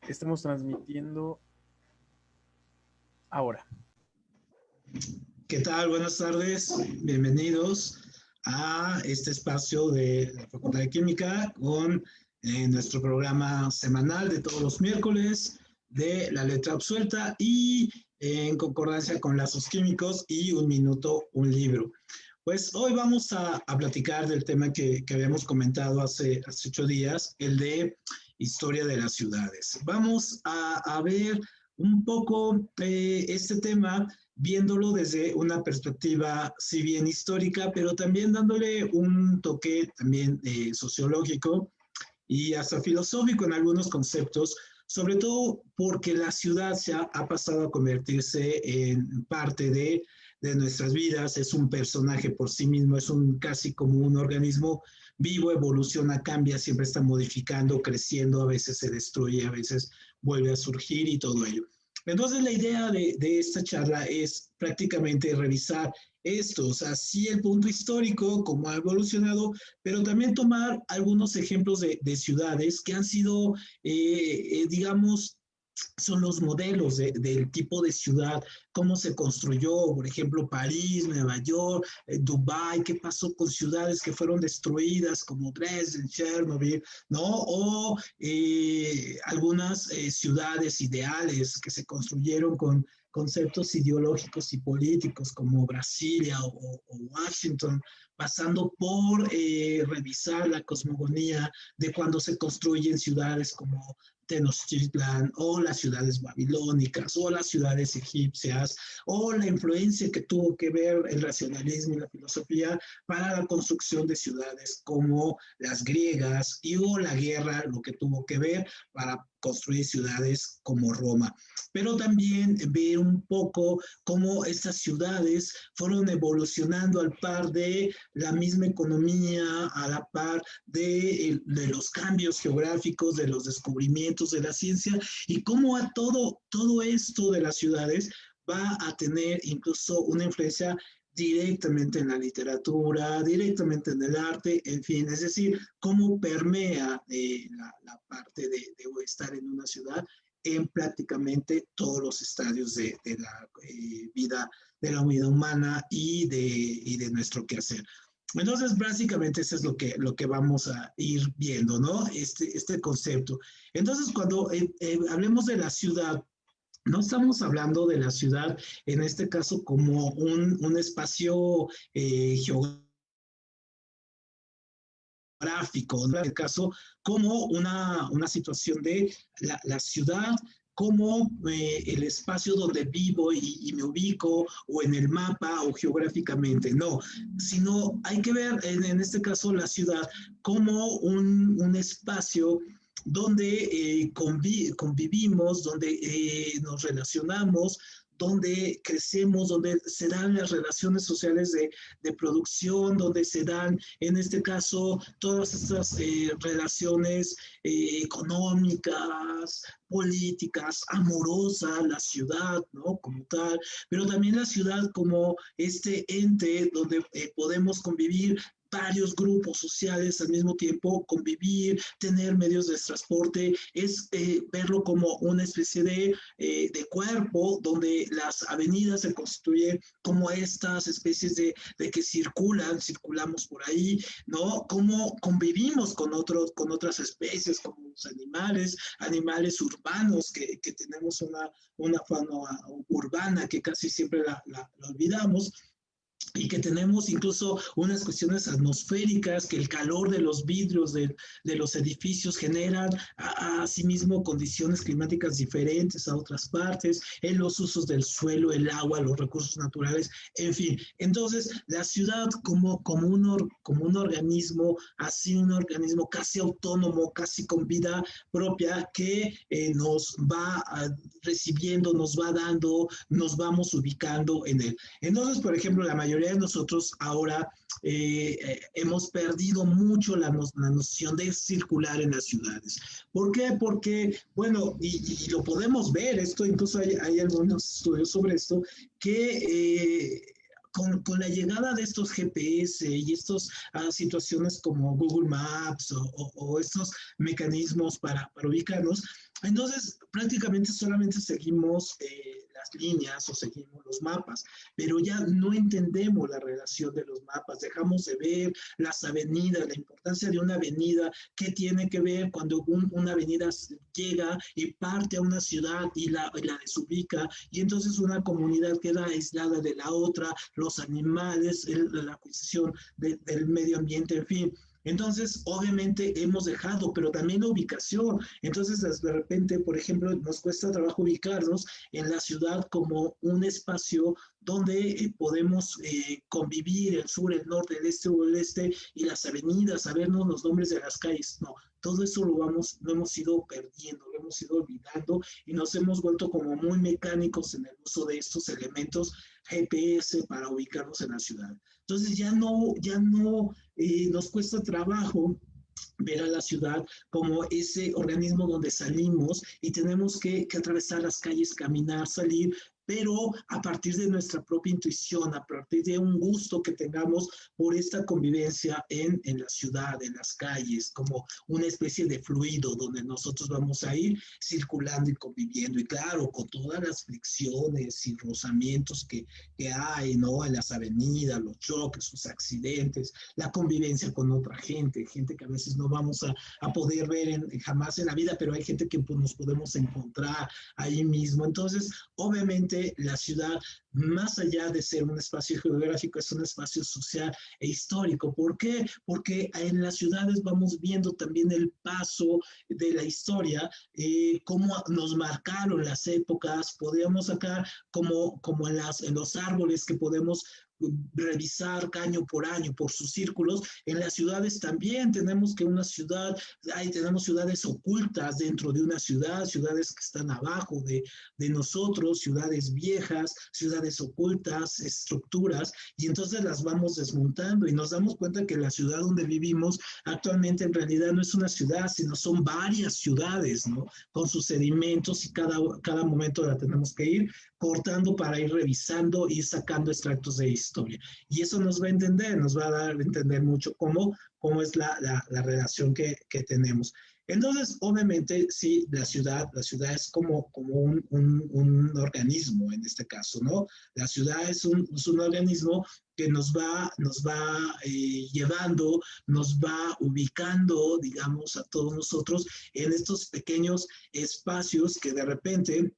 estemos transmitiendo ahora. ¿Qué tal? Buenas tardes. Bienvenidos a este espacio de la Facultad de Química con nuestro programa semanal de todos los miércoles de la letra absuelta y en concordancia con lazos químicos y un minuto, un libro. Pues hoy vamos a platicar del tema que habíamos comentado hace 8 días, el de historia de las ciudades. Vamos a ver un poco este tema viéndolo desde una perspectiva, si bien histórica, pero también dándole un toque también sociológico y hasta filosófico en algunos conceptos, sobre todo porque la ciudad ha pasado a convertirse en parte de nuestras vidas, es un personaje por sí mismo, es casi como un organismo vivo, evoluciona, cambia, siempre está modificando, creciendo, a veces se destruye, a veces vuelve a surgir y todo ello. Entonces la idea de esta charla es prácticamente revisar esto, o sea, sí el punto histórico, cómo ha evolucionado, pero también tomar algunos ejemplos de ciudades que han sido, digamos, son los modelos del tipo de ciudad, cómo se construyó, por ejemplo, París, Nueva York, Dubái, qué pasó con ciudades que fueron destruidas como Dresden, Chernobyl, ¿no? O algunas ciudades ideales que se construyeron con conceptos ideológicos y políticos como Brasilia o Washington, pasando por revisar la cosmogonía de cuando se construyen ciudades como Tenochtitlan, o las ciudades babilónicas, o las ciudades egipcias, o la influencia que tuvo que ver el racionalismo y la filosofía para la construcción de ciudades como las griegas, y o la guerra, lo que tuvo que ver para construir ciudades como Roma. Pero también ver un poco cómo estas ciudades fueron evolucionando al par de la misma economía, a la par de los cambios geográficos, de los descubrimientos de la ciencia, y cómo a todo esto de las ciudades va a tener incluso una influencia directamente en la literatura, directamente en el arte, en fin, es decir, cómo permea la parte de estar en una ciudad en prácticamente todos los estadios de la vida, de la vida humana y de nuestro quehacer. Entonces, básicamente, eso es lo que vamos a ir viendo, ¿no? Este concepto. Entonces, cuando hablemos de la ciudad, no estamos hablando de la ciudad, en este caso, como un espacio geográfico, en este caso, como una situación de la ciudad como el espacio donde vivo y me ubico, o en el mapa o geográficamente, no, sino hay que ver en este caso la ciudad como un espacio donde convivimos, donde nos relacionamos, donde crecemos, donde se dan las relaciones sociales de producción, donde se dan, en este caso, todas estas relaciones económicas, políticas, amorosas, la ciudad, ¿no? Como tal, pero también la ciudad como este ente donde podemos convivir varios grupos sociales al mismo tiempo, convivir, tener medios de transporte, es verlo como una especie de cuerpo donde las avenidas se constituyen como estas especies de que circulamos por ahí, ¿no? Cómo convivimos con otras especies, como los animales urbanos, que tenemos una fauna urbana que casi siempre la olvidamos, y que tenemos incluso unas cuestiones atmosféricas, que el calor de los vidrios de los edificios generan asimismo condiciones climáticas diferentes a otras partes, en los usos del suelo, el agua, los recursos naturales, en fin. Entonces, la ciudad como un organismo, así un organismo casi autónomo, casi con vida propia, que nos va recibiendo, nos va dando, nos vamos ubicando en él. Entonces, por ejemplo, la mayoría de nosotros ahora hemos perdido mucho la noción de circular en las ciudades. ¿Por qué? Porque, bueno, y lo podemos ver, esto incluso hay algunos estudios sobre esto, que con la llegada de estos GPS y estas situaciones como Google Maps o estos mecanismos para ubicarnos, entonces prácticamente solamente seguimos las líneas o seguimos los mapas, pero ya no entendemos la relación de los mapas, dejamos de ver las avenidas, la importancia de una avenida, qué tiene que ver cuando una avenida llega y parte a una ciudad y la desubica, y entonces una comunidad queda aislada de la otra, los animales, la cuestión del medio ambiente, en fin. Entonces, obviamente hemos dejado, pero también la ubicación. Entonces, de repente, por ejemplo, nos cuesta trabajo ubicarnos en la ciudad como un espacio donde podemos convivir el sur, el norte, el este o el este, y las avenidas, sabernos los nombres de las calles. No, todo eso lo hemos ido perdiendo, lo hemos ido olvidando y nos hemos vuelto como muy mecánicos en el uso de estos elementos GPS para ubicarnos en la ciudad. Entonces ya no nos cuesta trabajo ver a la ciudad como ese organismo donde salimos y tenemos que atravesar las calles, caminar, salir, pero a partir de nuestra propia intuición, a partir de un gusto que tengamos por esta convivencia en la ciudad, en las calles, como una especie de fluido donde nosotros vamos a ir circulando y conviviendo. Y claro, con todas las fricciones y rozamientos que hay, ¿no? En las avenidas, los choques, los accidentes, la convivencia con otra gente, gente que a veces no vamos a poder ver jamás en la vida, pero hay gente que pues, nos podemos encontrar ahí mismo. Entonces, obviamente, la ciudad, más allá de ser un espacio geográfico, es un espacio social e histórico. ¿Por qué? Porque en las ciudades vamos viendo también el paso de la historia, cómo nos marcaron las épocas, podríamos sacar como en los árboles que podemos revisar año por sus círculos. En las ciudades también tenemos que una ciudad, tenemos ciudades ocultas dentro de una ciudad, ciudades que están abajo de nosotros, ciudades viejas, ciudades ocultas, estructuras, y entonces las vamos desmontando y nos damos cuenta que la ciudad donde vivimos actualmente en realidad no es una ciudad, sino son varias ciudades, ¿no? Con sus sedimentos y cada momento la tenemos que ir cortando para ir revisando y sacando extractos de historia. Y eso nos va a entender, nos va a dar a entender mucho cómo es la relación que tenemos. Entonces, obviamente, sí, la ciudad es como un organismo en este caso, ¿no? La ciudad es un organismo que nos va llevando, nos va ubicando, digamos, a todos nosotros en estos pequeños espacios que de repente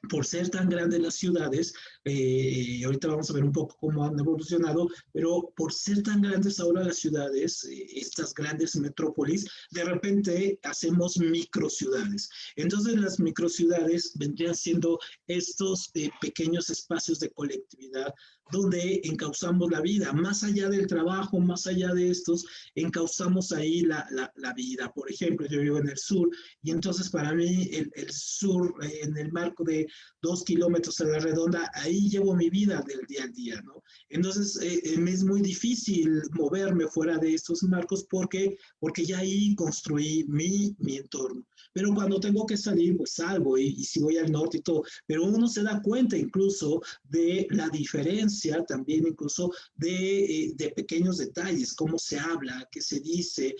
por ser tan grandes las ciudades, ahorita vamos a ver un poco cómo han evolucionado, pero por ser tan grandes ahora las ciudades, estas grandes metrópolis, de repente hacemos microciudades. Entonces las microciudades vendrían siendo estos pequeños espacios de colectividad donde encauzamos la vida, más allá del trabajo, más allá de estos, encauzamos ahí la vida. Por ejemplo, yo vivo en el sur y entonces para mí el sur, en el marco de 2 kilómetros a la redonda, ahí llevo mi vida del día al día, ¿no? Entonces me es muy difícil moverme fuera de estos marcos porque ya ahí construí mi entorno. Pero cuando tengo que salir, pues salgo y si voy al norte y todo, pero uno se da cuenta incluso de la diferencia también incluso de pequeños detalles, cómo se habla, qué se dice,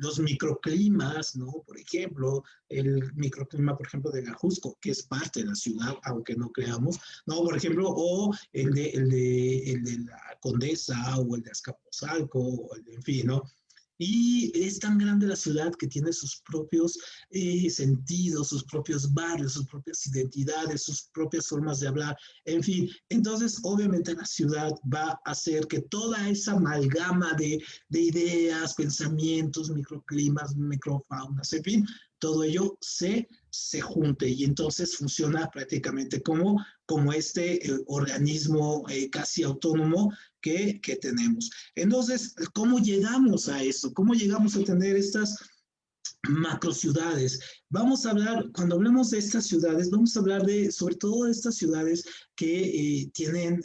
los microclimas, ¿no? Por ejemplo, el microclima, por ejemplo, de Gajusco, que es parte de la ciudad, aunque no creamos, ¿no? Por ejemplo, o el de la Condesa, o el de Azcapotzalco, o en fin, ¿no? Y es tan grande la ciudad que tiene sus propios sentidos, sus propios barrios, sus propias identidades, sus propias formas de hablar, en fin. Entonces, obviamente la ciudad va a hacer que toda esa amalgama de ideas, pensamientos, microclimas, microfaunas, en fin, todo ello se junte y entonces funciona prácticamente como este organismo casi autónomo que tenemos. Entonces, ¿cómo llegamos a eso? ¿Cómo llegamos a tener estas macrociudades? Vamos a hablar, cuando hablemos de estas ciudades, vamos a hablar sobre todo de estas ciudades que tienen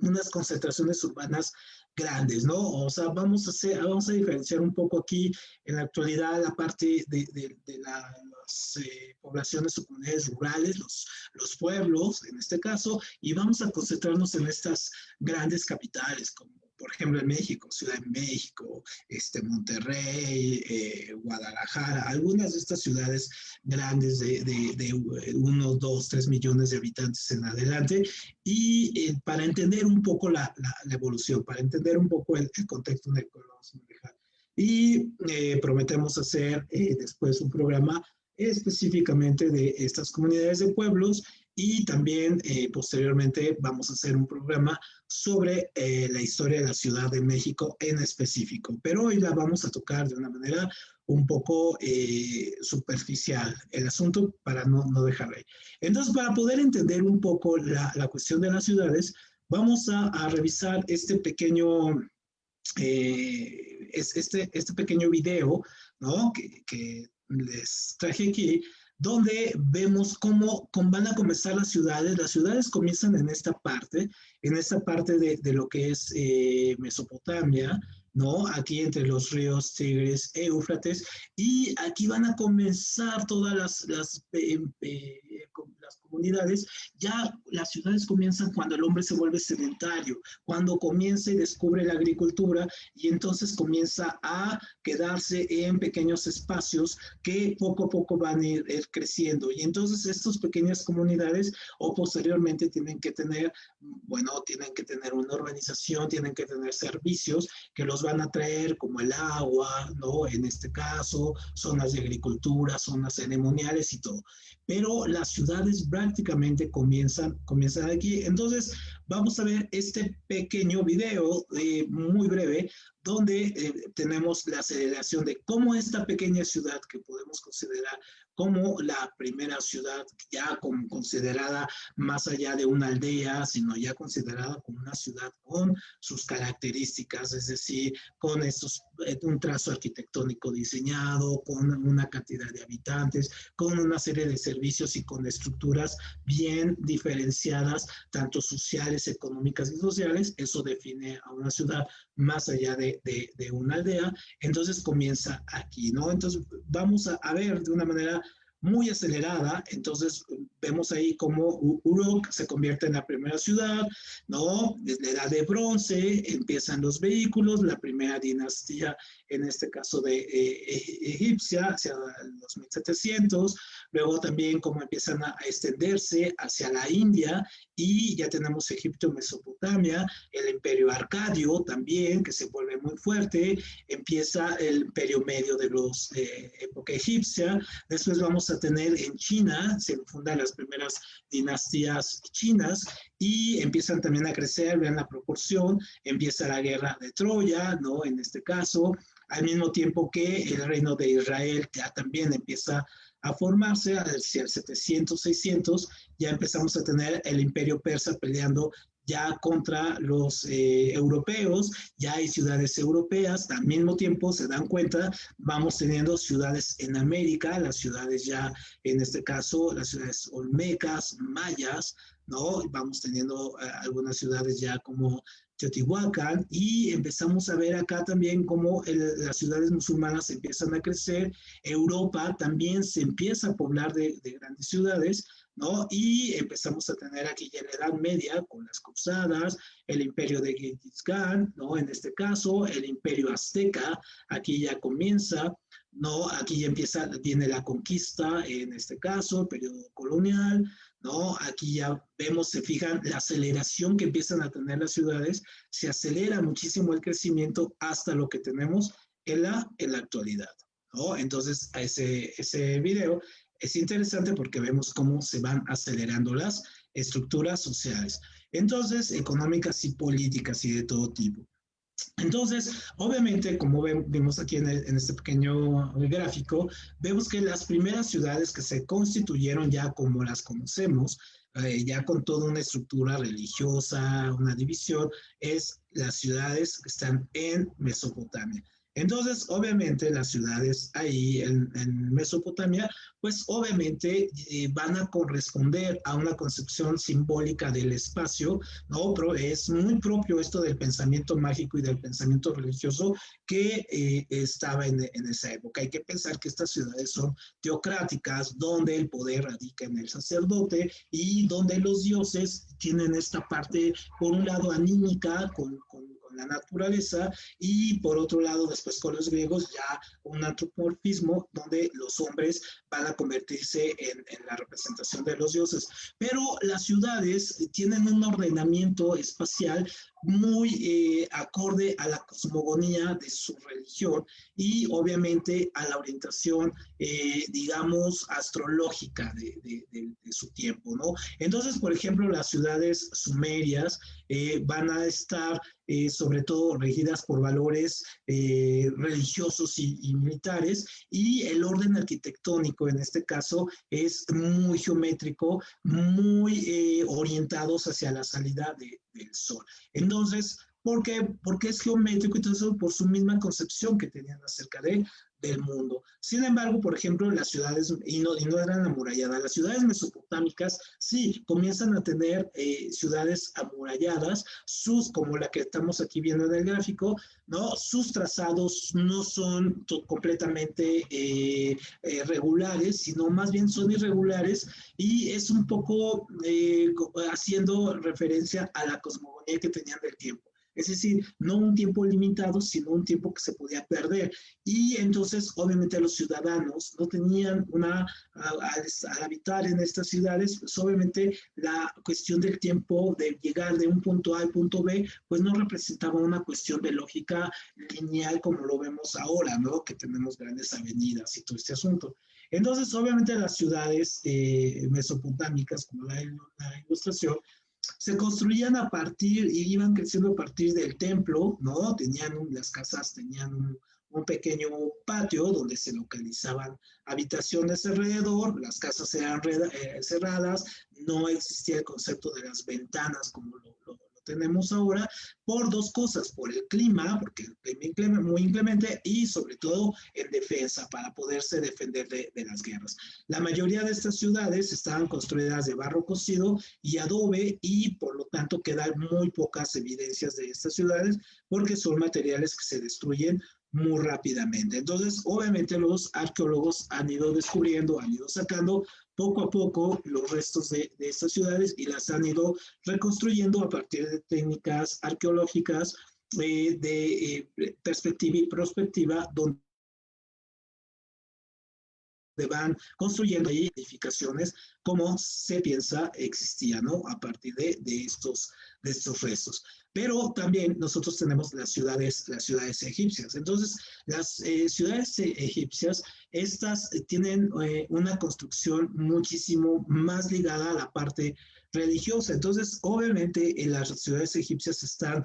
unas concentraciones urbanas grandes, ¿no? O sea, vamos a diferenciar un poco aquí en la actualidad la parte de las poblaciones o comunidades rurales, los pueblos en este caso, y vamos a concentrarnos en estas grandes capitales como por ejemplo en México, Ciudad de México, Monterrey, Guadalajara, algunas de estas ciudades grandes de 1, 2, 3 millones de habitantes en adelante, y para entender un poco la evolución, para entender un poco el contexto en el que vamos a manejar. Y prometemos hacer después un programa específicamente de estas comunidades de pueblos y también posteriormente vamos a hacer un programa sobre la historia de la Ciudad de México en específico. Pero hoy la vamos a tocar de una manera un poco superficial el asunto para no dejarlo ahí. Entonces, para poder entender un poco la cuestión de las ciudades, vamos a revisar este pequeño este pequeño video, ¿no? que les traje aquí, donde vemos cómo van a comenzar las ciudades. Las ciudades comienzan en esta parte de lo que es Mesopotamia, ¿no? Aquí entre los ríos Tigris e Éufrates, y aquí van a comenzar todas las comunidades. Ya las ciudades comienzan cuando el hombre se vuelve sedentario, cuando comienza y descubre la agricultura, y entonces comienza a quedarse en pequeños espacios que poco a poco van a ir creciendo. Y entonces estas pequeñas comunidades o posteriormente tienen que tener una organización, tienen que tener servicios que los van a traer como el agua, ¿no? En este caso, zonas de agricultura, zonas ceremoniales y todo. Pero las ciudades prácticamente comienzan aquí. Entonces, vamos a ver este pequeño video muy breve donde tenemos la aceleración de cómo esta pequeña ciudad que podemos considerar como la primera ciudad ya considerada más allá de una aldea, sino ya considerada como una ciudad con sus características, es decir, con un trazo arquitectónico diseñado, con una cantidad de habitantes, con una serie de servicios y con estructuras bien diferenciadas, tanto sociales, económicas y sociales. Eso define a una ciudad más allá de una aldea. Entonces comienza aquí, ¿no? Entonces vamos a ver de una manera muy acelerada. Entonces vemos ahí cómo Uruk se convierte en la primera ciudad, ¿no? Desde la edad de bronce empiezan los vehículos, la primera dinastía, en este caso de egipcia, hacia los 1700, luego también cómo empiezan a extenderse hacia la India, y ya tenemos Egipto, Mesopotamia, el imperio arcadio también, que se vuelve muy fuerte, empieza el imperio medio de los época egipcia. Después vamos a tener en China, se fundan las primeras dinastías chinas y empiezan también a crecer, vean la proporción, empieza la guerra de Troya, ¿no? En este caso, al mismo tiempo que el reino de Israel ya también empieza a formarse hacia el 700, 600, ya empezamos a tener el imperio persa peleando ya contra los europeos, ya hay ciudades europeas, al mismo tiempo se dan cuenta, vamos teniendo ciudades en América, las ciudades ya, en este caso, las ciudades olmecas, mayas, ¿no? Vamos teniendo algunas ciudades ya como Teotihuacán, y empezamos a ver acá también cómo las ciudades musulmanas empiezan a crecer, Europa también se empieza a poblar de grandes ciudades, ¿no? Y empezamos a tener aquí ya la Edad Media con las cruzadas, el imperio de Genghis Khan, ¿no? En este caso, el imperio azteca, aquí ya comienza, ¿no? Aquí ya viene la conquista, en este caso, el periodo colonial, ¿no? Aquí ya vemos, se fijan, la aceleración que empiezan a tener las ciudades, se acelera muchísimo el crecimiento hasta lo que tenemos en la actualidad, ¿no? Entonces, ese video es interesante porque vemos cómo se van acelerando las estructuras sociales, entonces económicas y políticas y de todo tipo. Entonces, obviamente, como vemos aquí en este pequeño gráfico, vemos que las primeras ciudades que se constituyeron ya como las conocemos, ya con toda una estructura religiosa, una división, es las ciudades que están en Mesopotamia. Entonces, obviamente, las ciudades ahí en Mesopotamia, pues obviamente van a corresponder a una concepción simbólica del espacio, ¿no? Pero es muy propio esto del pensamiento mágico y del pensamiento religioso que estaba en esa época. Hay que pensar que estas ciudades son teocráticas, donde el poder radica en el sacerdote y donde los dioses tienen esta parte, por un lado, anímica con la naturaleza y por otro lado, después con los griegos, ya un antropomorfismo donde los hombres van a convertirse en la representación de los dioses. Pero las ciudades tienen un ordenamiento espacial muy acorde a la cosmogonía de su religión y obviamente a la orientación, digamos, astrológica de su tiempo, ¿no? Entonces, por ejemplo, las ciudades sumerias van a estar sobre todo regidas por valores religiosos y militares, y el orden arquitectónico en este caso es muy geométrico, muy orientados hacia la salida del sol. Entonces, ¿por qué? Porque es geométrico y todo eso por su misma concepción que tenían acerca del mundo. Sin embargo, por ejemplo, las ciudades, y no eran amuralladas, las ciudades mesopotámicas sí comienzan a tener ciudades amuralladas, como la que estamos aquí viendo en el gráfico, ¿no? Sus trazados no son completamente regulares, sino más bien son irregulares, y es un poco haciendo referencia a la cosmogonía que tenían del tiempo. Es decir, no un tiempo limitado, sino un tiempo que se podía perder. Y entonces, obviamente, los ciudadanos no tenían al habitar en estas ciudades, pues obviamente la cuestión del tiempo de llegar de un punto A al punto B, pues no representaba una cuestión de lógica lineal como lo vemos ahora, ¿no? Que tenemos grandes avenidas y todo este asunto. Entonces, obviamente, las ciudades mesopotámicas, como la ilustración, se construían a partir y iban creciendo a partir del templo, ¿no? Las casas tenían un pequeño patio donde se localizaban habitaciones alrededor, las casas eran cerradas, no existía el concepto de las ventanas como lo tenemos ahora, por dos cosas, por el clima, porque el clima muy inclemente, y sobre todo en defensa, para poderse defender de las guerras. La mayoría de estas ciudades estaban construidas de barro cocido y adobe, y por lo tanto quedan muy pocas evidencias de estas ciudades porque son materiales que se destruyen muy rápidamente. Entonces, obviamente los arqueólogos han ido descubriendo, han ido sacando poco a poco los restos de estas ciudades y las han ido reconstruyendo a partir de técnicas arqueológicas de perspectiva y prospectiva, donde van construyendo ahí edificaciones como se piensa existía, ¿no? A partir de estos restos. Pero también nosotros tenemos las ciudades egipcias. Entonces, las ciudades egipcias, estas tienen una construcción muchísimo más ligada a la parte religiosa. Entonces, obviamente, las ciudades egipcias están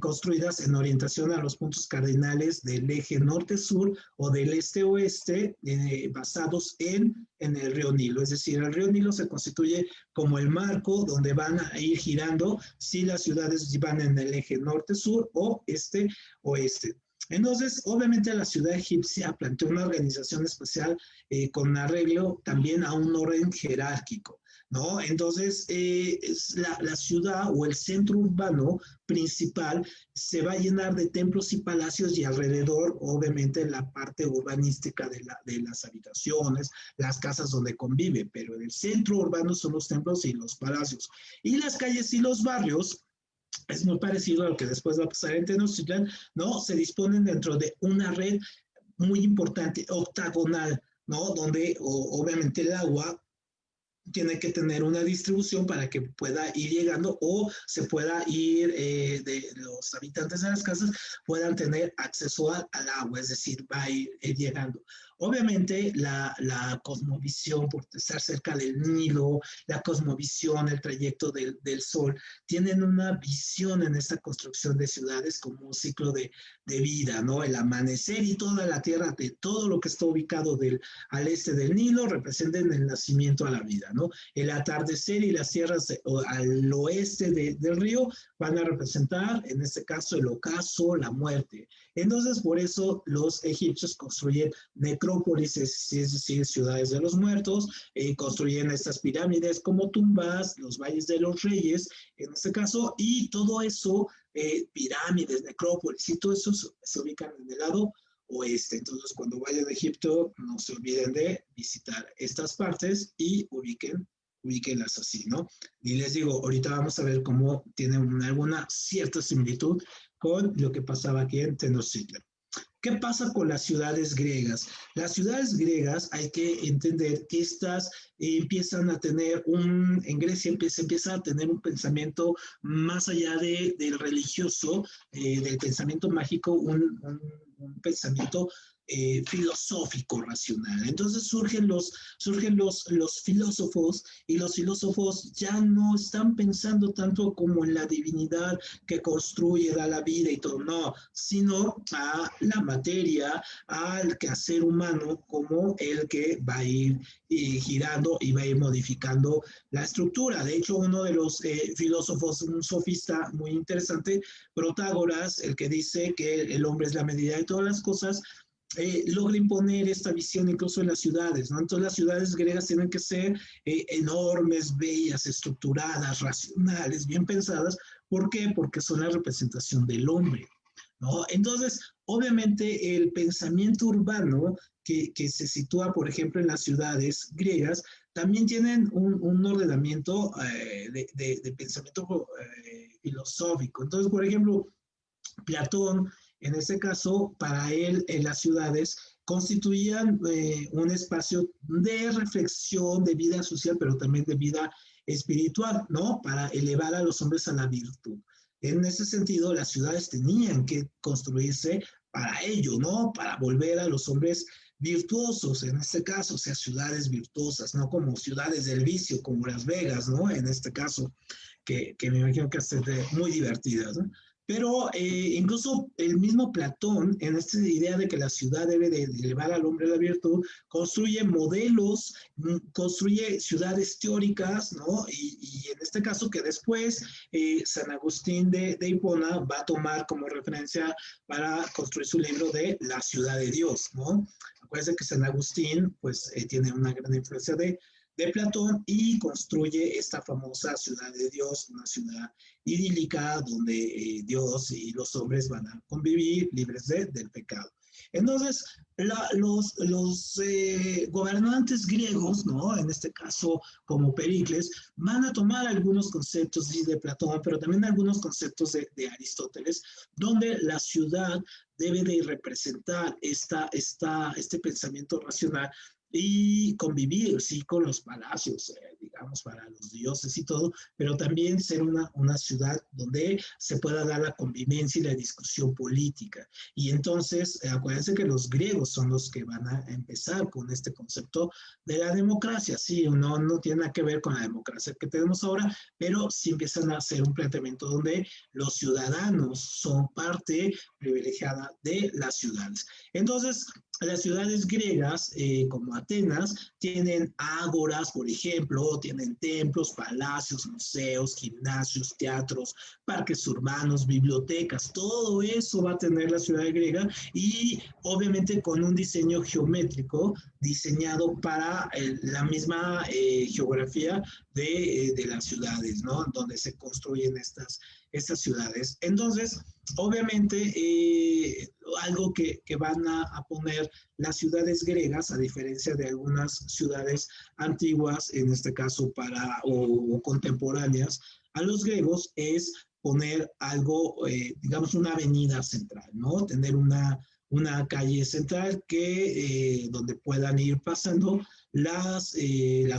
construidas en orientación a los puntos cardinales del eje norte-sur o del este-oeste, basados en el río Nilo. Es decir, el río Nilo se constituye como el marco donde van a ir girando si las ciudades van en el eje norte-sur o este-oeste. Entonces, obviamente, la ciudad egipcia planteó una organización especial con arreglo también a un orden jerárquico, ¿no? Entonces, la ciudad o el centro urbano principal se va a llenar de templos y palacios, y alrededor, obviamente, la parte urbanística de las habitaciones, las casas donde convive, pero en el centro urbano son los templos y los palacios. Y las calles y los barrios es muy parecido a lo que después va a pasar en Tenochtitlan, ¿no? Se disponen dentro de una red muy importante, octagonal, ¿no? Donde obviamente el agua tiene que tener una distribución para que pueda ir llegando, o se pueda ir, de los habitantes de las casas puedan tener acceso al agua, es decir, va a ir llegando. Obviamente la cosmovisión, por estar cerca del Nilo, la cosmovisión, el trayecto del Sol, tienen una visión en esta construcción de ciudades como un ciclo de vida, ¿no? El amanecer y toda la tierra, de todo lo que está ubicado al este del Nilo, representan el nacimiento a la vida, ¿no? El atardecer y las tierras al oeste del río van a representar, en este caso, el ocaso, la muerte. Entonces, por eso los egipcios construyen necrópolis, es decir, ciudades de los muertos, construyen estas pirámides como tumbas, los valles de los reyes, en este caso, y todo eso, pirámides, necrópolis, y todo eso se ubican en el lado oeste. Entonces, cuando vayan a Egipto, no se olviden de visitar estas partes y ubíquenlas así, ¿no? Y les digo, ahorita vamos a ver cómo tiene alguna cierta similitud con lo que pasaba aquí en Tenochtitlan. ¿Qué pasa con las ciudades griegas? Las ciudades griegas hay que entender que estas empiezan a tener en Grecia se empieza a tener un pensamiento más allá del religioso, del pensamiento mágico, un pensamiento filosófico, racional. Entonces surgen los filósofos, y los filósofos ya no están pensando tanto como en la divinidad que construye, da la vida y todo, no, sino a la materia, al quehacer humano como el que va a ir girando y va a ir modificando la estructura. De hecho, uno de los filósofos, un sofista muy interesante, Protágoras, el que dice que el hombre es la medida de todas las cosas, logra imponer esta visión incluso en las ciudades, ¿no? Entonces las ciudades griegas tienen que ser enormes, bellas, estructuradas, racionales, bien pensadas. ¿Por qué? Porque son la representación del hombre, ¿no? Entonces, obviamente el pensamiento urbano que se sitúa, por ejemplo, en las ciudades griegas, también tienen un ordenamiento de pensamiento filosófico. Entonces, por ejemplo, Platón, en ese caso, para él, las ciudades constituían un espacio de reflexión, de vida social, pero también de vida espiritual, ¿no? Para elevar a los hombres a la virtud. En ese sentido, las ciudades tenían que construirse para ello, ¿no? Para volver a los hombres virtuosos, en este caso, o sea, ciudades virtuosas, no como ciudades del vicio, como Las Vegas, ¿no? En este caso, que me imagino que hacen muy divertidas, ¿no? Pero incluso el mismo Platón, en esta idea de que la ciudad debe de elevar al hombre a la virtud, construye modelos, construye ciudades teóricas, ¿no? Y en este caso que después San Agustín de Hipona va a tomar como referencia para construir su libro de La ciudad de Dios, ¿no? Acuérdense que San Agustín, pues, tiene una gran influencia de Platón y construye esta famosa ciudad de Dios, una ciudad idílica donde Dios y los hombres van a convivir libres del pecado. Entonces, los gobernantes griegos, ¿no? En este caso como Pericles, van a tomar algunos conceptos de Platón, pero también algunos conceptos de Aristóteles, donde la ciudad debe de representar este pensamiento racional y convivir, sí, con los palacios, digamos, para los dioses y todo, pero también ser una ciudad donde se pueda dar la convivencia y la discusión política. Y entonces, acuérdense que los griegos son los que van a empezar con este concepto de la democracia. Sí, no tiene nada que ver con la democracia que tenemos ahora, pero sí empiezan a hacer un planteamiento donde los ciudadanos son parte privilegiada de las ciudades. Entonces, las ciudades griegas, como Atenas, tienen ágoras, por ejemplo, tienen templos, palacios, museos, gimnasios, teatros, parques urbanos, bibliotecas, todo eso va a tener la ciudad griega y obviamente con un diseño geométrico diseñado para la misma geografía de las ciudades, ¿no? Donde se construyen estas ciudades. Entonces, obviamente, algo que van a poner las ciudades griegas, a diferencia de algunas ciudades antiguas, en este caso o contemporáneas, a los griegos es poner algo, digamos, una avenida central, ¿no? Tener una calle central donde puedan ir pasando las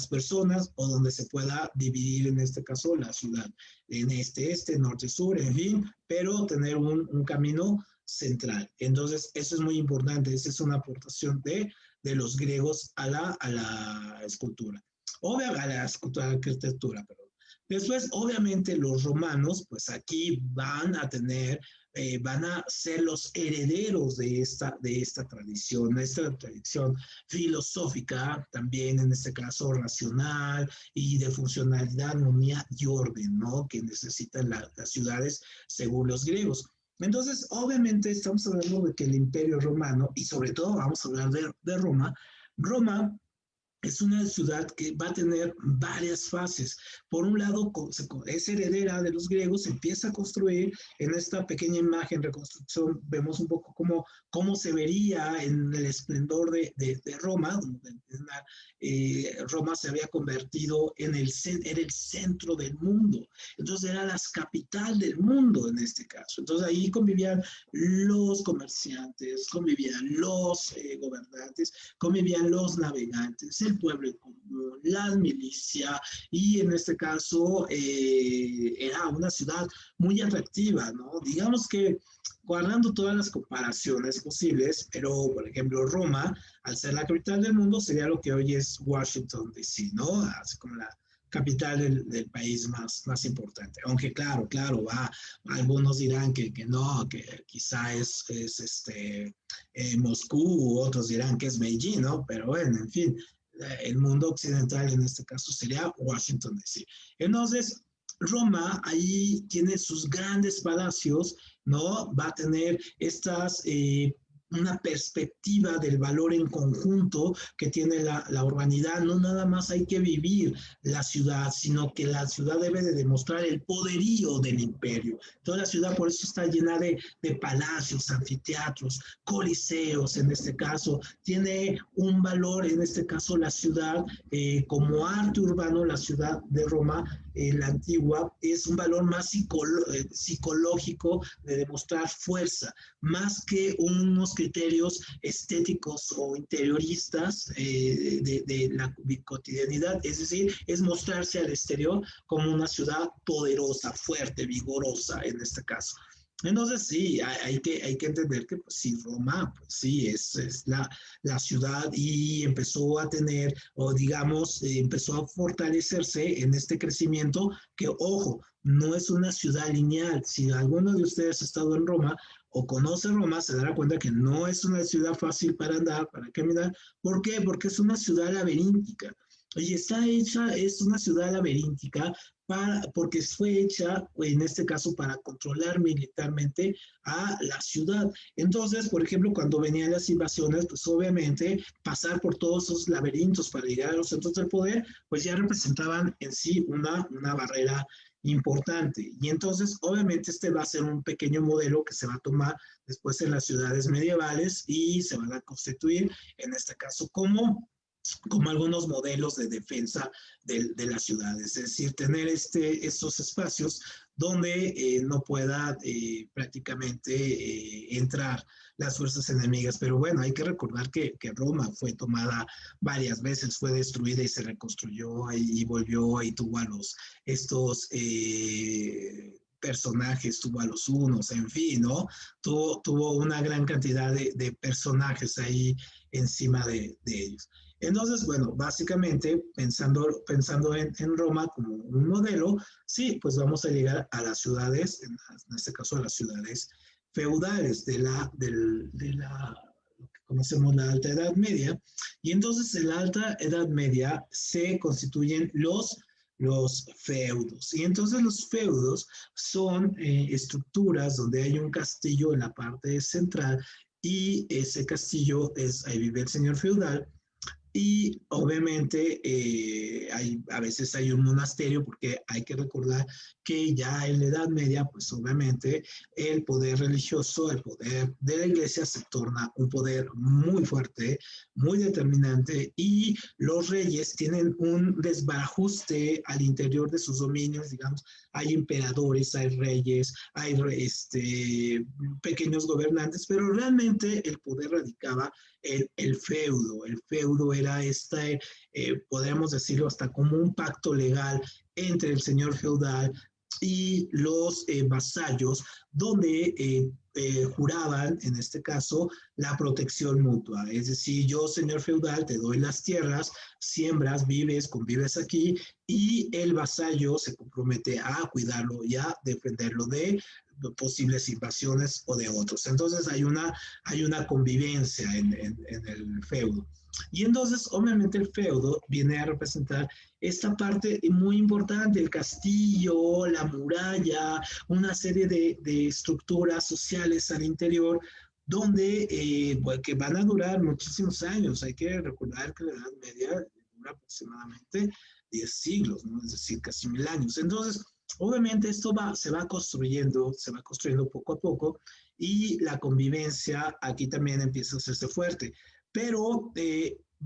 personas o donde se pueda dividir, en este caso, la ciudad en este, norte, sur, en fin, pero tener un camino central. Entonces, eso es muy importante, esa es una aportación de de los griegos a la escultura. Obviamente, a la escultura, a la arquitectura, perdón. Después, obviamente, los romanos, pues aquí van a ser los herederos de esta tradición filosófica, también en este caso racional y de funcionalidad, armonía y orden, ¿no? Que necesitan las ciudades según los griegos. Entonces, obviamente, estamos hablando de que el Imperio Romano, y sobre todo vamos a hablar de Roma, Roma es una ciudad que va a tener varias fases. Por un lado, es heredera de los griegos, empieza a construir. En esta pequeña imagen, reconstrucción, vemos un poco cómo se vería en el esplendor de Roma, donde Roma se había convertido era el centro del mundo. Entonces era la capital del mundo en este caso. Entonces ahí convivían los comerciantes, convivían los gobernantes, convivían los navegantes, el pueblo en común, la milicia, y en este caso era una ciudad muy atractiva, ¿no? Digamos que guardando todas las comparaciones posibles, pero por ejemplo Roma, al ser la capital del mundo, sería lo que hoy es Washington, D.C., ¿no? Así como la capital del país más importante. Aunque claro, algunos dirán que no, que quizá es Moscú, otros dirán que es Beijing, ¿no? Pero bueno, en fin, el mundo occidental en este caso sería Washington, D.C. Entonces, Roma ahí tiene sus grandes palacios, ¿no? Va a tener una perspectiva del valor en conjunto que tiene la urbanidad. No nada más hay que vivir la ciudad, sino que la ciudad debe de demostrar el poderío del imperio. Toda la ciudad por eso está llena de palacios, anfiteatros, coliseos en este caso. Tiene un valor, en este caso la ciudad, como arte urbano, la ciudad de Roma, la antigua, es un valor más psicológico de demostrar fuerza, más que unos criterios estéticos o interioristas de la cotidianidad, es decir, es mostrarse al exterior como una ciudad poderosa, fuerte, vigorosa en este caso. Entonces sí, hay que entender que pues, sí, Roma, pues, sí, es la ciudad y empezó a tener, o digamos, empezó a fortalecerse en este crecimiento que, ojo, no es una ciudad lineal. Si alguno de ustedes ha estado en Roma o conoce Roma, se dará cuenta que no es una ciudad fácil para andar, para caminar. ¿Por qué? Porque es una ciudad laberíntica. Y está hecha, es una ciudad laberíntica porque fue hecha, en este caso, para controlar militarmente a la ciudad. Entonces, por ejemplo, cuando venían las invasiones, pues obviamente pasar por todos esos laberintos para llegar a los centros del poder, pues ya representaban en sí una barrera importante. Y entonces, obviamente, este va a ser un pequeño modelo que se va a tomar después en las ciudades medievales y se van a constituir, en este caso, como algunos modelos de defensa de las ciudades, es decir, tener estos espacios donde no pueda prácticamente entrar las fuerzas enemigas. Pero bueno, hay que recordar que Roma fue tomada varias veces, fue destruida y se reconstruyó y volvió y tuvo a estos personajes, tuvo a los hunos, en fin, ¿no? Tuvo una gran cantidad de personajes ahí encima de ellos. Entonces, bueno, básicamente pensando en Roma como un modelo, sí, pues vamos a llegar a las ciudades, en este caso a las ciudades feudales de lo que conocemos la Alta Edad Media. Y entonces en la Alta Edad Media se constituyen los feudos. Y entonces los feudos son estructuras donde hay un castillo en la parte central y ese castillo ahí vive el señor feudal. Y obviamente a veces hay un monasterio porque hay que recordar que ya en la Edad Media, pues obviamente el poder religioso, el poder de la iglesia se torna un poder muy fuerte, muy determinante y los reyes tienen un desbarajuste al interior de sus dominios, digamos, hay emperadores, hay reyes, hay pequeños gobernantes, pero realmente el poder radicaba el feudo. El feudo era podríamos decirlo hasta como un pacto legal entre el señor feudal y los vasallos, donde juraban, en este caso, la protección mutua. Es decir, yo, señor feudal, te doy las tierras, siembras, vives, convives aquí, y el vasallo se compromete a cuidarlo y a defenderlo de posibles invasiones o de otros. Entonces hay una convivencia en el feudo. Y entonces, obviamente, el feudo viene a representar esta parte muy importante, el castillo, la muralla, una serie de estructuras sociales al interior donde pues, que van a durar muchísimos años. Hay que recordar que la Edad Media dura aproximadamente 10 siglos, ¿no? Es decir, casi 1000 años. Entonces, obviamente esto se va construyendo poco a poco y la convivencia aquí también empieza a hacerse fuerte. Pero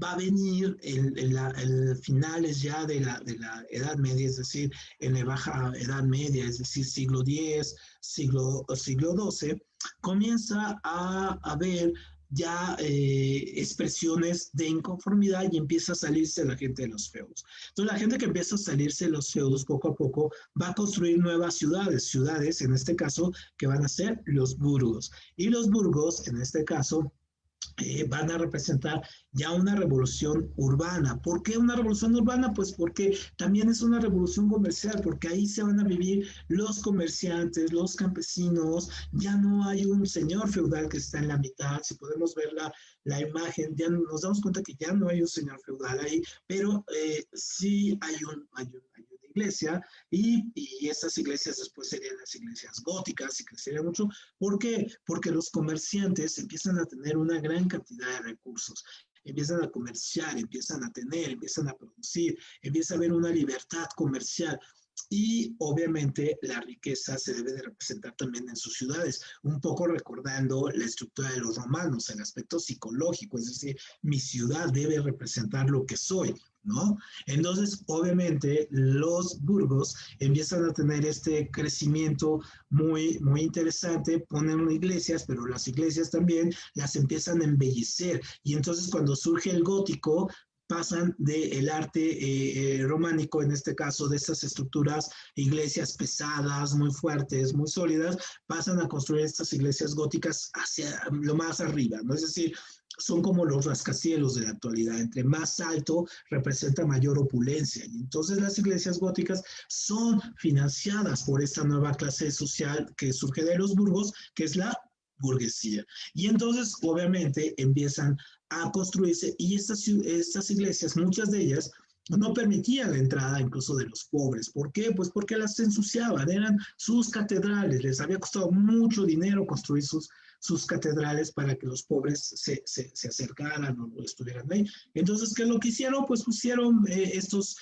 va a venir el finales ya de la Edad Media, es decir, en la Baja Edad Media, es decir, siglo X, siglo XII, comienza a haber ya expresiones de inconformidad y empieza a salirse la gente de los feudos. Entonces la gente que empieza a salirse de los feudos poco a poco va a construir nuevas ciudades en este caso que van a ser los burgos. Y los burgos, en este caso, van a representar ya una revolución urbana. ¿Por qué una revolución urbana? Pues porque también es una revolución comercial, porque ahí se van a vivir los comerciantes, los campesinos, ya no hay un señor feudal que está en la mitad, si podemos ver la imagen, ya nos damos cuenta que ya no hay un señor feudal ahí, pero sí hay una iglesia y estas iglesias después serían las iglesias góticas y crecerían mucho. ¿Por qué? Porque los comerciantes empiezan a tener una gran cantidad de recursos, empiezan a comerciar, empiezan a tener, empiezan a producir, empieza a haber una libertad comercial. Y obviamente la riqueza se debe de representar también en sus ciudades, un poco recordando la estructura de los romanos, el aspecto psicológico, es decir, mi ciudad debe representar lo que soy, ¿no? Entonces, obviamente, los burgos empiezan a tener este crecimiento muy interesante, ponen iglesias, pero las iglesias también las empiezan a embellecer. Y entonces cuando surge el gótico, pasan del arte románico, en este caso, de estas estructuras, iglesias pesadas, muy fuertes, muy sólidas, pasan a construir estas iglesias góticas hacia lo más arriba, ¿no? Es decir, son como los rascacielos de la actualidad. Entre más alto representa mayor opulencia. Y entonces las iglesias góticas son financiadas por esta nueva clase social que surge de los burgos, que es la burguesía. Y entonces, obviamente, empiezan a construirse y estas iglesias, muchas de ellas, no permitían la entrada incluso de los pobres. ¿Por qué? Pues porque las ensuciaban, eran sus catedrales, les había costado mucho dinero construir sus catedrales para que los pobres se acercaran o estuvieran ahí. Entonces, ¿qué es lo que hicieron? Pues pusieron estos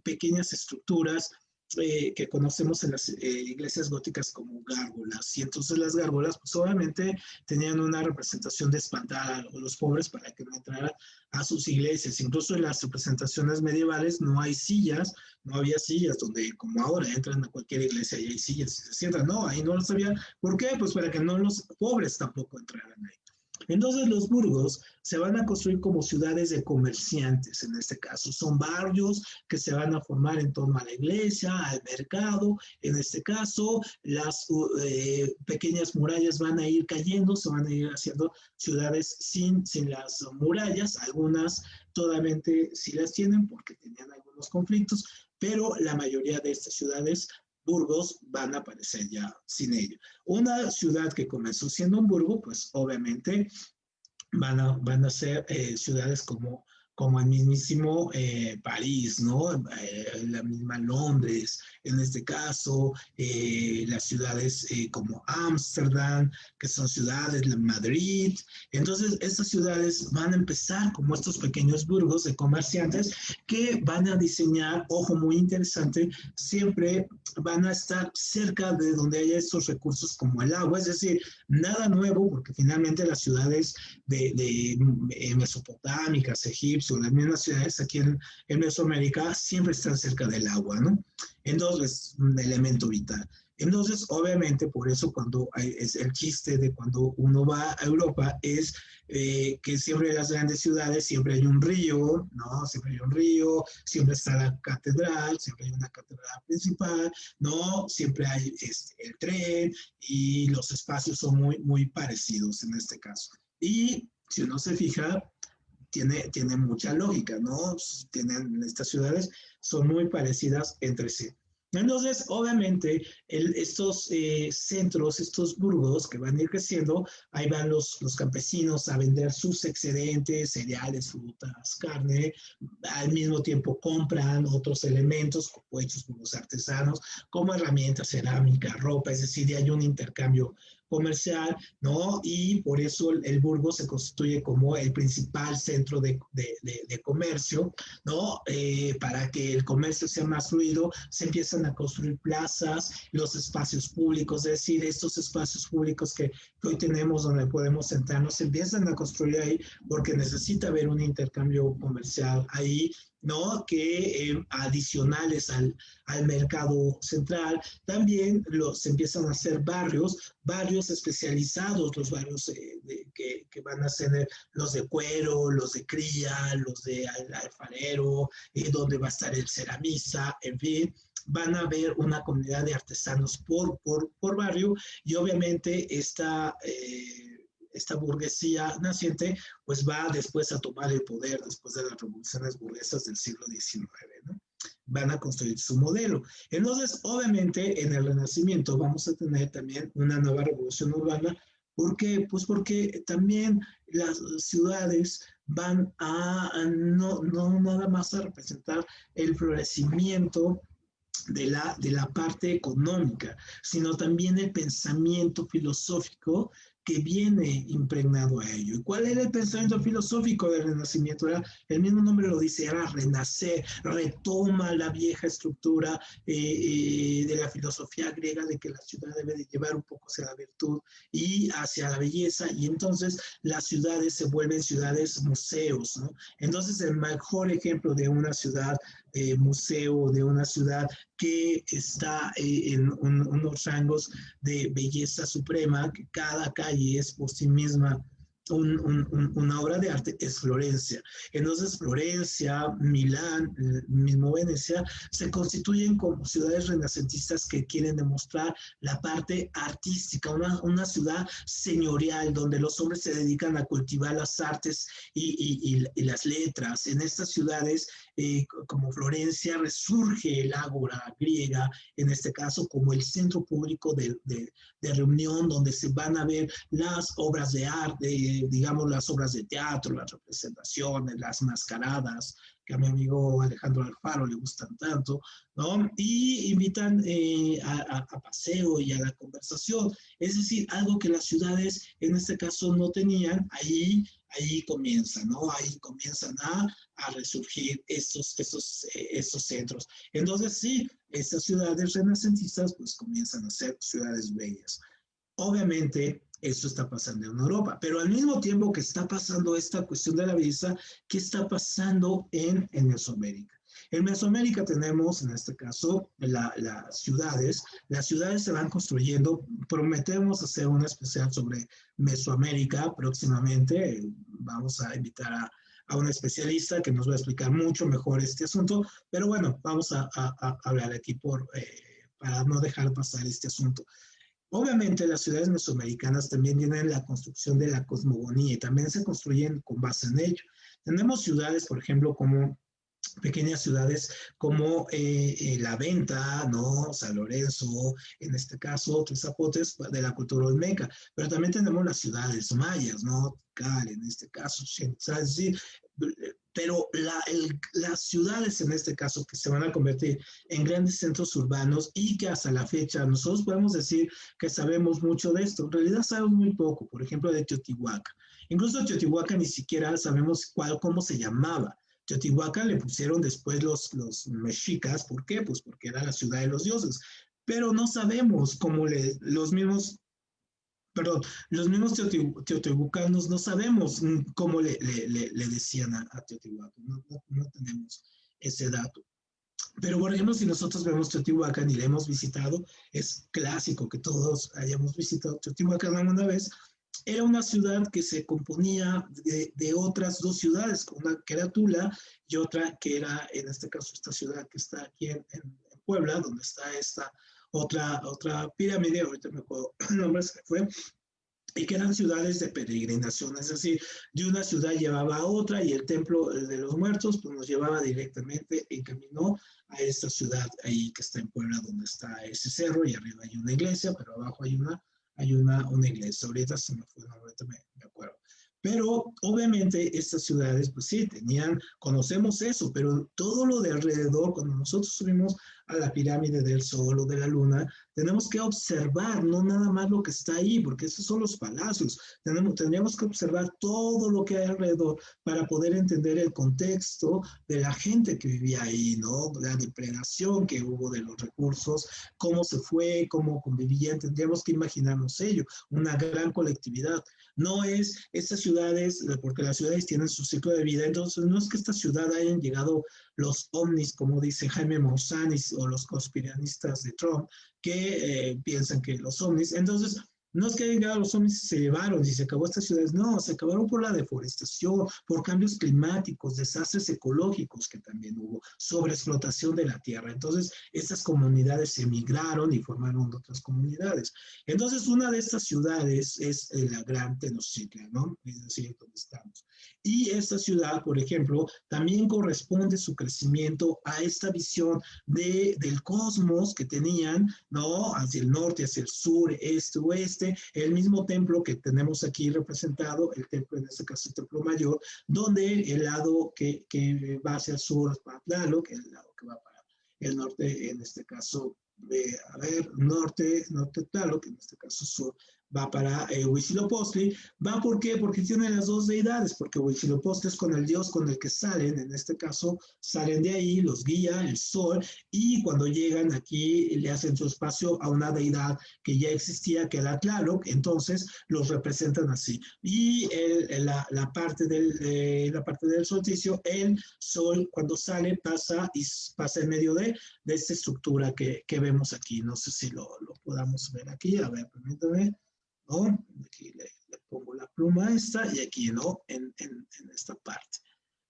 pequeñas estructuras que conocemos en las iglesias góticas como gárgolas. Y entonces las gárgolas, pues obviamente tenían una representación de espantar a los pobres para que no entraran a sus iglesias. Incluso en las representaciones medievales no hay sillas, no había sillas donde como ahora entran a cualquier iglesia y hay sillas y se sientan. No, ahí no los había. ¿Por qué? Pues para que no los pobres tampoco entraran ahí. Entonces los burgos se van a construir como ciudades de comerciantes, en este caso. Son barrios que se van a formar en torno a la iglesia, al mercado. En este caso, las pequeñas murallas van a ir cayendo, se van a ir haciendo ciudades sin las murallas. Algunas todavía sí las tienen porque tenían algunos conflictos, pero la mayoría de estas ciudades burgos van a aparecer ya sin ello. Una ciudad que comenzó siendo un burgo, pues obviamente van a ser ciudades como el mismísimo París, ¿no? La misma Londres, en este caso, las ciudades como Ámsterdam, que son ciudades, Madrid. Entonces, estas ciudades van a empezar como estos pequeños burgos de comerciantes que van a diseñar, ojo, muy interesante, siempre van a estar cerca de donde haya estos recursos como el agua, es decir, nada nuevo, porque finalmente las ciudades de mesopotámicas, egipcias, incluso las mismas ciudades aquí en Mesoamérica siempre están cerca del agua, ¿no? Entonces, es un elemento vital. Entonces, obviamente, por eso es el chiste de cuando uno va a Europa es que siempre en las grandes ciudades siempre hay un río, ¿no? Siempre hay un río, siempre está la catedral, siempre hay una catedral principal, ¿no? Siempre hay el tren y los espacios son muy parecidos en este caso. Y si uno se fija, tiene mucha lógica, ¿no? Tienen estas ciudades, son muy parecidas entre sí. Entonces, obviamente, estos centros, estos burgos que van a ir creciendo, ahí van los campesinos a vender sus excedentes, cereales, frutas, carne, al mismo tiempo compran otros elementos hechos por los artesanos, como herramientas, cerámica, ropa, es decir, hay un intercambio comercial, ¿no? Y por eso el burgo se constituye como el principal centro de comercio, ¿no? Para que el comercio sea más fluido, se empiezan a construir plazas, los espacios públicos, es decir, estos espacios públicos que hoy tenemos donde podemos sentarnos, se empiezan a construir ahí porque necesita haber un intercambio comercial ahí, ¿no? Que adicionales al mercado central, también se empiezan a hacer barrios especializados, los barrios que van a ser los de cuero, los de cría, los de alfarero, donde va a estar el ceramista, en fin, van a haber una comunidad de artesanos por barrio y obviamente esta burguesía naciente pues va después a tomar el poder después de las revoluciones burguesas del siglo XIX, ¿no? Van a construir su modelo. Entonces, obviamente, en el Renacimiento vamos a tener también una nueva revolución urbana. ¿Por qué? Pues porque también las ciudades van no nada más a representar el florecimiento de la parte económica, sino también el pensamiento filosófico que viene impregnado a ello. ¿Y cuál era el pensamiento filosófico del Renacimiento? El mismo nombre lo dice, era renacer, retoma la vieja estructura de la filosofía griega de que la ciudad debe de llevar un poco hacia la virtud y hacia la belleza, y entonces las ciudades se vuelven ciudades museos, ¿no? Entonces el mejor ejemplo de una ciudad museo, de una ciudad que está en unos rangos de belleza suprema, que cada calle es por sí misma una obra de arte, es Florencia. Entonces Florencia, Milán, mismo Venecia, se constituyen como ciudades renacentistas que quieren demostrar la parte artística, una ciudad señorial donde los hombres se dedican a cultivar las artes y las letras. En estas ciudades como Florencia resurge el ágora griega, en este caso como el centro público de reunión donde se van a ver las obras de arte, digamos las obras de teatro, las representaciones, las mascaradas, que a mi amigo Alejandro Alfaro le gustan tanto, ¿no? Y invitan a paseo y a la conversación, es decir, algo que las ciudades en este caso no tenían, ahí comienzan, ¿no? Ahí comienzan a resurgir estos centros. Entonces, sí, estas ciudades renacentistas pues comienzan a ser ciudades bellas. Obviamente, esto está pasando en Europa, pero al mismo tiempo que está pasando esta cuestión de la belleza, ¿qué está pasando en Mesoamérica? En Mesoamérica tenemos, en este caso, las ciudades. Las ciudades se van construyendo. Prometemos hacer un especial sobre Mesoamérica próximamente. Vamos a invitar a un especialista que nos va a explicar mucho mejor este asunto. Pero bueno, vamos a hablar aquí para no dejar pasar este asunto. Obviamente las ciudades mesoamericanas también tienen la construcción de la cosmogonía y también se construyen con base en ello. Tenemos ciudades, por ejemplo, como pequeñas ciudades como La Venta, ¿no? San Lorenzo, en este caso, Tres Zapotes, de la cultura olmeca, pero también tenemos las ciudades mayas, ¿no? Tikal, en este caso, Chichén Itzá, es decir, pero las ciudades en este caso que se van a convertir en grandes centros urbanos y que hasta la fecha nosotros podemos decir que sabemos mucho de esto, en realidad sabemos muy poco, por ejemplo, de Teotihuacán. Incluso Teotihuacán ni siquiera sabemos cómo se llamaba. Teotihuacán le pusieron después los mexicas, ¿por qué? Pues porque era la ciudad de los dioses, pero no sabemos cómo los mismos perdón, los mismos teotihuacanos no sabemos cómo le decían a Teotihuacán, no tenemos ese dato. Pero, por ejemplo, si nosotros vemos Teotihuacán y le hemos visitado, es clásico que todos hayamos visitado Teotihuacán alguna vez. Era una ciudad que se componía de otras dos ciudades, una que era Tula y otra que era, en este caso, esta ciudad que está aquí en Puebla, donde está esta otra pirámide, ahorita me acuerdo el nombre se fue, y que eran ciudades de peregrinación, es decir, de una ciudad llevaba a otra y el templo de los muertos pues, nos llevaba directamente en camino a esta ciudad ahí que está en Puebla, donde está ese cerro y arriba hay una iglesia, pero abajo hay una iglesia. Ahorita se me fue, ahorita me acuerdo. Pero obviamente estas ciudades, pues sí, conocemos eso, pero todo lo de alrededor, cuando nosotros subimos a la pirámide del Sol o de la Luna, tenemos que observar, no nada más lo que está ahí, porque esos son los palacios. Tendríamos que observar todo lo que hay alrededor para poder entender el contexto de la gente que vivía ahí, ¿no? La depredación que hubo de los recursos, cómo se fue, cómo convivían, tendríamos que imaginarnos ello, una gran colectividad. No es estas ciudades, porque las ciudades tienen su ciclo de vida, entonces no es que esta ciudad hayan llegado los ovnis, como dice Jaime Maussan o los conspiracionistas de Trump, que piensan que los ovnis, entonces no es que hayan llegado los ovnis y se llevaron y se acabó estas ciudades, no, se acabaron por la deforestación, por cambios climáticos, desastres ecológicos que también hubo, sobreexplotación de la tierra. Entonces, estas comunidades emigraron y formaron otras comunidades. Entonces, una de estas ciudades es la Gran Tenochtitlan, ¿no? Es decir, donde estamos. Y esta ciudad, por ejemplo, también corresponde su crecimiento a esta visión del cosmos que tenían, ¿no? Hacia el norte, hacia el sur, este, oeste, el mismo templo que tenemos aquí representado, el templo, en este caso el templo mayor, donde el lado que va hacia el sur es para Tlaloc, el lado que va para el norte, en este caso, norte Tlaloc, en este caso sur, va para Huitzilopochtli. ¿Va por qué? Porque tiene las dos deidades, porque Huitzilopochtli es con el dios con el que salen, en este caso salen de ahí, los guía el sol, y cuando llegan aquí le hacen su espacio a una deidad que ya existía, que era Tlaloc, entonces los representan así. Y la parte del solsticio, el sol cuando sale pasa en medio de esta estructura que vemos aquí. No sé si lo podamos ver aquí, a ver, permítame. ¿No? Aquí le pongo la pluma esta y aquí, ¿no? En esta parte.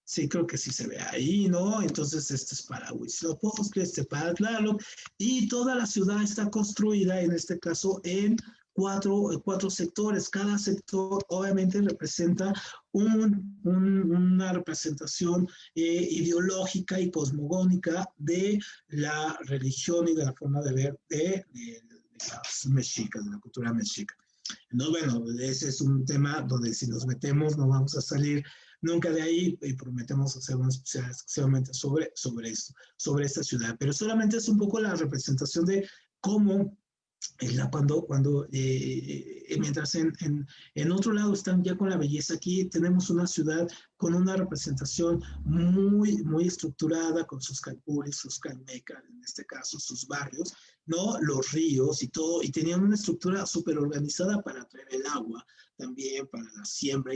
Sí, creo que sí se ve ahí, ¿no? Entonces, este es para Huitzilopochtli, este para Tlaloc, y toda la ciudad está construida, en este caso, en cuatro sectores. Cada sector, obviamente, representa una representación ideológica y cosmogónica de la religión y de la forma de ver de las mexicas, de la cultura mexica. No, bueno, ese es un tema donde si nos metemos no vamos a salir nunca de ahí y prometemos hacer una especial exclusivamente sobre esto, sobre esta ciudad. Pero solamente es un poco la representación de cómo mientras en otro lado están ya con la belleza, aquí tenemos una ciudad con una representación muy, muy estructurada, con sus calpuris, sus calmecas, en este caso sus barrios, ¿no? Los ríos y todo, y tenían una estructura súper organizada para traer el agua, también para la siembra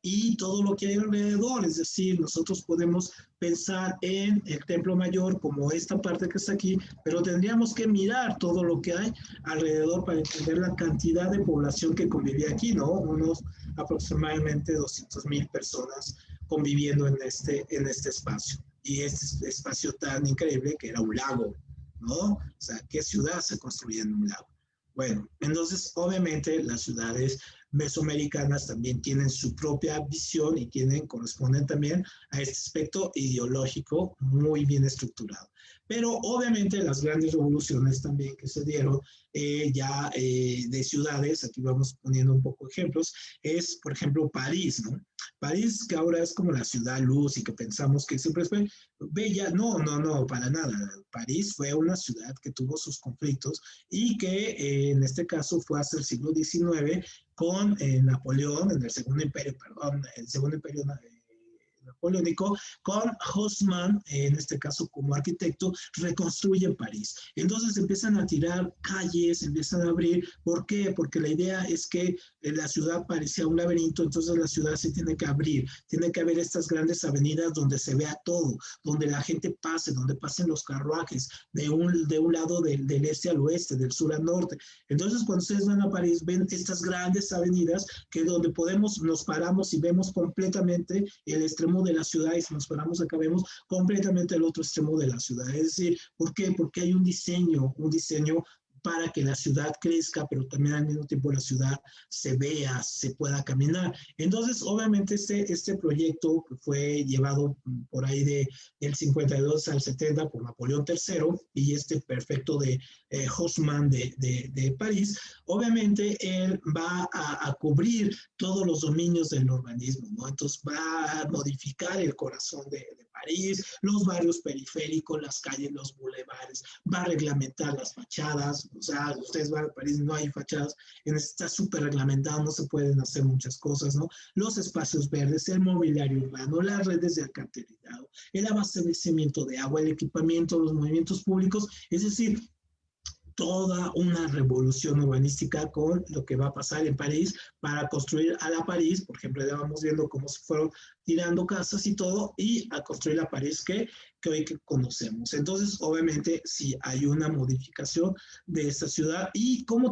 y todo lo que hay alrededor, es decir, nosotros podemos pensar en el Templo Mayor como esta parte que está aquí, pero tendríamos que mirar todo lo que hay alrededor para entender la cantidad de población que convivía aquí, ¿no? Unos aproximadamente 200,000 personas conviviendo en este espacio. Y este espacio tan increíble que era un lago, ¿no? O sea, ¿qué ciudad se construía en un lago? Bueno, entonces obviamente las ciudades mesoamericanas también tienen su propia visión y corresponden también a este aspecto ideológico muy bien estructurado. Pero obviamente las grandes revoluciones también que se dieron de ciudades, aquí vamos poniendo un poco ejemplos, es por ejemplo París, ¿no? París que ahora es como la ciudad luz y que pensamos que siempre fue bella, no, para nada. París fue una ciudad que tuvo sus conflictos y que en este caso fue hasta el siglo XIX con Napoleón en el Segundo Imperio, napoleónico, con Haussmann, en este caso como arquitecto, reconstruye París. Entonces empiezan a tirar calles, empiezan a abrir. ¿Por qué? Porque la idea es que la ciudad parecía un laberinto, entonces la ciudad se tiene que abrir, tiene que haber estas grandes avenidas donde se vea todo, donde la gente pase, donde pasen los carruajes, de un lado del este al oeste, del sur al norte. Entonces, cuando ustedes van a París, ven estas grandes avenidas que donde podemos, nos paramos y vemos completamente el extremo de la ciudad, y si nos paramos acá vemos completamente el otro extremo de la ciudad. Es decir, ¿por qué? Porque hay un diseño para que la ciudad crezca, pero también al mismo tiempo la ciudad se vea, se pueda caminar. Entonces, obviamente, este proyecto fue llevado por ahí del 52 al 70 por Napoleón III y este perfecto de Haussmann de París. Obviamente, él va a cubrir todos los dominios del urbanismo, ¿no? Entonces, va a modificar el corazón de París, los barrios periféricos, las calles, los bulevares, va a reglamentar las fachadas. O sea, ustedes van a París, no hay fachadas, está súper reglamentado, no se pueden hacer muchas cosas, ¿no? Los espacios verdes, el mobiliario urbano, las redes de alcantarillado, el abastecimiento de agua, el equipamiento, los movimientos públicos, es decir, toda una revolución urbanística con lo que va a pasar en París para construir a la París, por ejemplo, ya vamos viendo cómo se fueron tirando casas y todo, y a construir la París que hoy conocemos. Entonces, obviamente, sí hay una modificación de esta ciudad. ¿Y cómo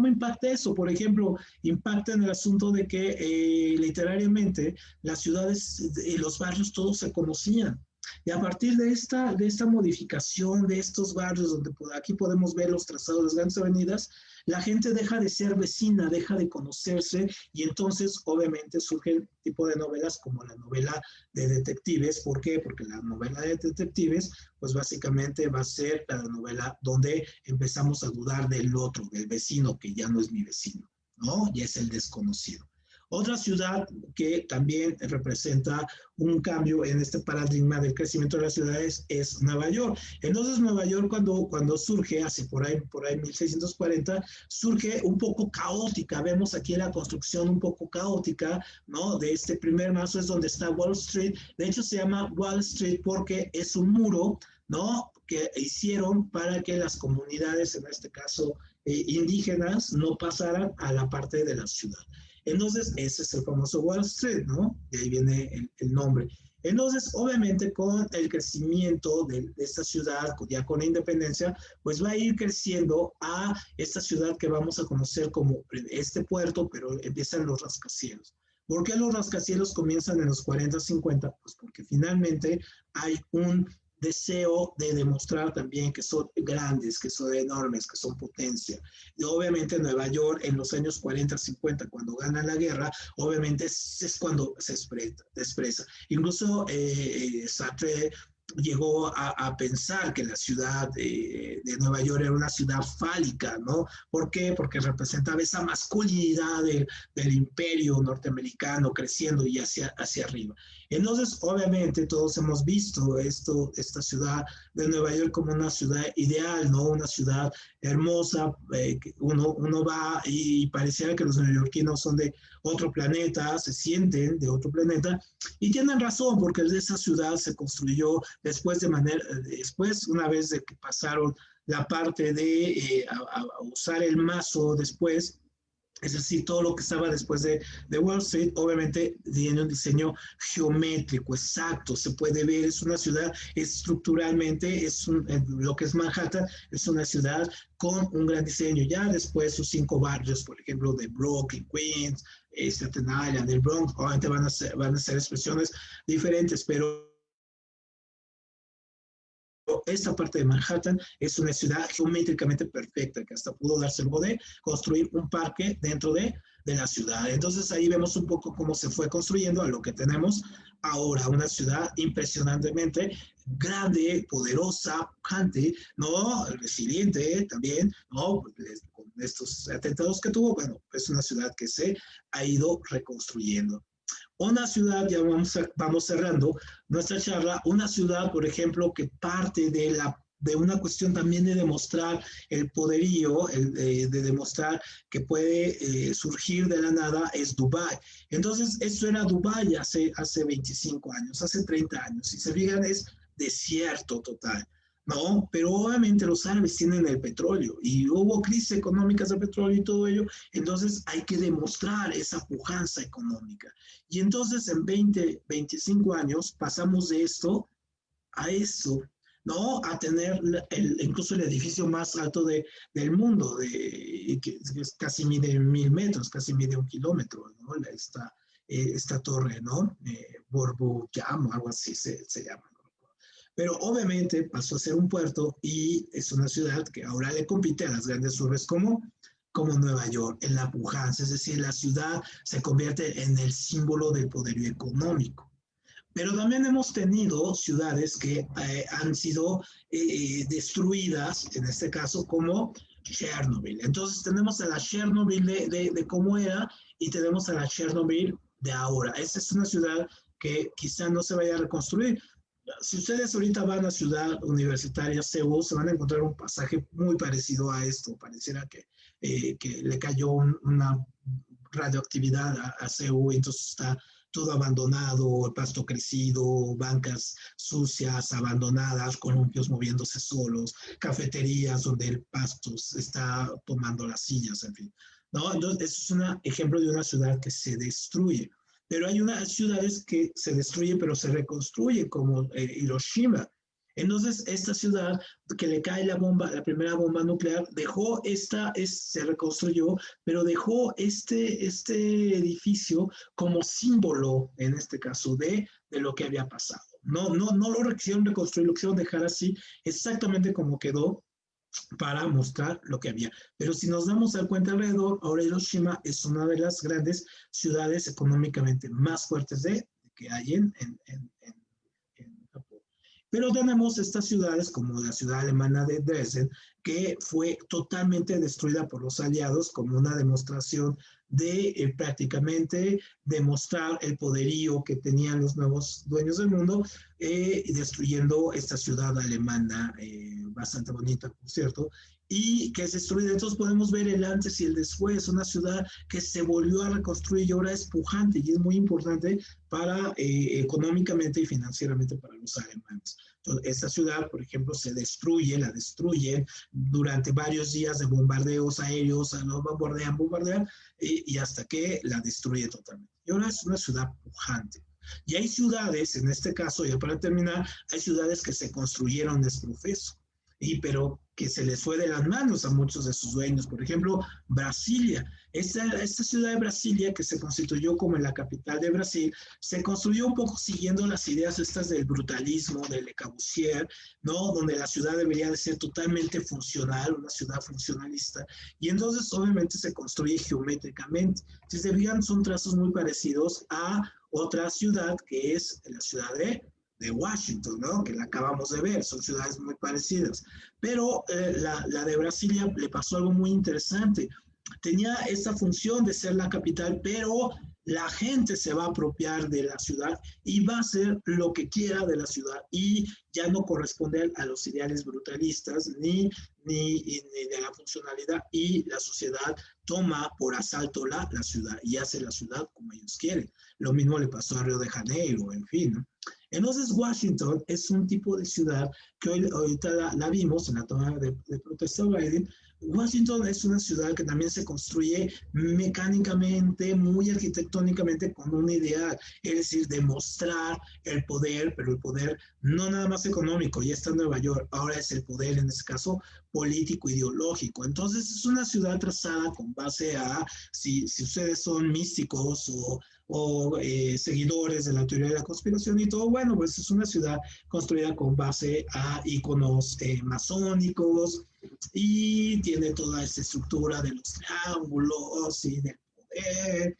impacta eso? Por ejemplo, impacta en el asunto de que literariamente las ciudades y los barrios todos se conocían. Y a partir de esta modificación de estos barrios, donde aquí podemos ver los trazados de las grandes avenidas, la gente deja de ser vecina, deja de conocerse, y entonces obviamente surgen tipo de novelas como la novela de detectives. ¿Por qué? Porque la novela de detectives, pues básicamente va a ser la novela donde empezamos a dudar del otro, del vecino, que ya no es mi vecino, ¿no? Ya es el desconocido. Otra ciudad que también representa un cambio en este paradigma del crecimiento de las ciudades es Nueva York. Entonces, Nueva York, cuando surge, hace por ahí 1640, surge un poco caótica. Vemos aquí la construcción un poco caótica, ¿no? De este primer mazo es donde está Wall Street. De hecho, se llama Wall Street porque es un muro, ¿no? Que hicieron para que las comunidades, en este caso indígenas, no pasaran a la parte de la ciudad. Entonces, ese es el famoso Wall Street, ¿no? De ahí viene el nombre. Entonces, obviamente, con el crecimiento de esta ciudad, ya con la independencia, pues va a ir creciendo a esta ciudad que vamos a conocer como este puerto, pero empiezan los rascacielos. ¿Por qué los rascacielos comienzan en los 40, 50? Pues porque finalmente hay un deseo de demostrar también que son grandes, que son enormes, que son potencia. Y obviamente Nueva York en los años 40, 50, cuando gana la guerra, obviamente es cuando se expresa. Incluso Sartre llegó a pensar que la ciudad de Nueva York era una ciudad fálica, ¿no? ¿Por qué? Porque representaba esa masculinidad del imperio norteamericano creciendo y hacia arriba. Entonces, obviamente, todos hemos visto esta ciudad de Nueva York como una ciudad ideal, ¿no? Una ciudad hermosa. Uno va y pareciera que los neoyorquinos son de otro planeta, se sienten de otro planeta, y tienen razón, porque esa ciudad se construyó después, una vez de que pasaron la parte de a usar el mazo después. Es decir, todo lo que estaba después de Wall Street, obviamente tiene un diseño geométrico, exacto, se puede ver, es una ciudad estructuralmente, lo que es Manhattan, es una ciudad con un gran diseño. Ya después sus 5 barrios, por ejemplo, de Brooklyn, Queens, Staten Island, el Bronx, obviamente van a ser expresiones diferentes, pero esta parte de Manhattan es una ciudad geométricamente perfecta, que hasta pudo darse el lujo de construir un parque dentro de la ciudad. Entonces ahí vemos un poco cómo se fue construyendo a lo que tenemos ahora, una ciudad impresionantemente grande, poderosa, pujante, ¿no? Resiliente también, ¿no? Con estos atentados que tuvo, bueno, es una ciudad que se ha ido reconstruyendo. Una ciudad, ya vamos cerrando nuestra charla, una ciudad, por ejemplo, que parte de de una cuestión también de demostrar el poderío, de demostrar que puede surgir de la nada, es Dubái. Entonces, eso era Dubái hace 25 años, hace 30 años. Si se fijan, es desierto total. No, pero obviamente los árabes tienen el petróleo y hubo crisis económicas de petróleo y todo ello, entonces hay que demostrar esa pujanza económica. Y entonces en 20, 25 años pasamos de esto a esto, ¿no? A tener incluso el edificio más alto del mundo, que casi mide 1000 metros, casi mide 1 kilómetro, ¿no? Esta torre, ¿no? Borbujam, algo así se llama. Pero obviamente pasó a ser un puerto y es una ciudad que ahora le compite a las grandes urbes como Nueva York, en la pujanza, es decir, la ciudad se convierte en el símbolo del poderío económico. Pero también hemos tenido ciudades que han sido destruidas, en este caso como Chernobyl. Entonces tenemos a la Chernobyl de cómo era y tenemos a la Chernobyl de ahora. Esta es una ciudad que quizá no se vaya a reconstruir. Si ustedes ahorita van a Ciudad Universitaria, CEU, se van a encontrar un pasaje muy parecido a esto. Pareciera que le cayó una radioactividad a CEU, entonces está todo abandonado, el pasto crecido, bancas sucias, abandonadas, columpios moviéndose solos, cafeterías donde el pasto está tomando las sillas, en fin. ¿No? Entonces, eso es un ejemplo de una ciudad que se destruye. Pero hay unas ciudades que se destruyen pero se reconstruyen, como Hiroshima. Entonces, esta ciudad que le cae la primera bomba nuclear, se reconstruyó, pero dejó este edificio como símbolo, en este caso, de lo que había pasado. No lo quisieron reconstruir, lo quisieron dejar así, exactamente como quedó, para mostrar lo que había. Pero si nos damos cuenta alrededor, ahora Hiroshima es una de las grandes ciudades económicamente más fuertes que hay en Japón. Pero tenemos estas ciudades como la ciudad alemana de Dresden, que fue totalmente destruida por los aliados como una demostración de prácticamente demostrar el poderío que tenían los nuevos dueños del mundo, destruyendo esta ciudad alemana, bastante bonita, por cierto, y que es destruida. Entonces podemos ver el antes y el después, una ciudad que se volvió a reconstruir y ahora es pujante y es muy importante para económicamente y financieramente para los alemanes. Entonces, esta ciudad, por ejemplo, la destruyen durante varios días de bombardeos aéreos, no bombardean, y hasta que la destruye totalmente. Y ahora es una ciudad pujante. Y hay ciudades, en este caso, ya para terminar, hay ciudades que se construyeron desprofeso, pero que se les fue de las manos a muchos de sus dueños. Por ejemplo, Brasilia. Esta ciudad de Brasilia, que se constituyó como la capital de Brasil, se construyó un poco siguiendo las ideas estas del brutalismo, del Le Corbusier, ¿no? Donde la ciudad debería de ser totalmente funcional, una ciudad funcionalista, y entonces obviamente se construye geométricamente. Si se fijan, son trazos muy parecidos a otra ciudad, que es la ciudad de Washington, ¿no? Que la acabamos de ver, son ciudades muy parecidas. Pero la de Brasilia le pasó algo muy interesante. Tenía esa función de ser la capital, pero la gente se va a apropiar de la ciudad y va a hacer lo que quiera de la ciudad y ya no corresponde a los ideales brutalistas ni de la funcionalidad, y la sociedad toma por asalto la ciudad y hace la ciudad como ellos quieren. Lo mismo le pasó a Río de Janeiro, en fin, ¿no? Entonces, Washington es un tipo de ciudad que ahorita la vimos en la toma de protesta de Biden. Washington es una ciudad que también se construye mecánicamente, muy arquitectónicamente, con un ideal, es decir, demostrar el poder, pero el poder no nada más económico, ya está en Nueva York, ahora es el poder, en este caso, político, ideológico. Entonces, es una ciudad trazada con base a, si ustedes son místicos o seguidores de la teoría de la conspiración y todo, bueno, pues es una ciudad construida con base a iconos masónicos y tiene toda esta estructura de los triángulos y del poder,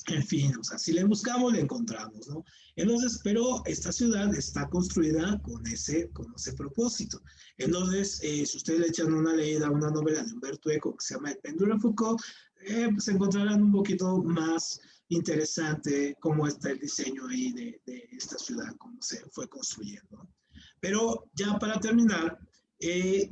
en fin, o sea, si le buscamos, le encontramos, ¿no? Entonces, pero esta ciudad está construida con ese propósito. Entonces, si ustedes le echan una leída a una novela de Humberto Eco que se llama El péndulo de Foucault, pues encontrarán un poquito más interesante cómo está el diseño ahí de esta ciudad, cómo se fue construyendo. Pero ya para terminar,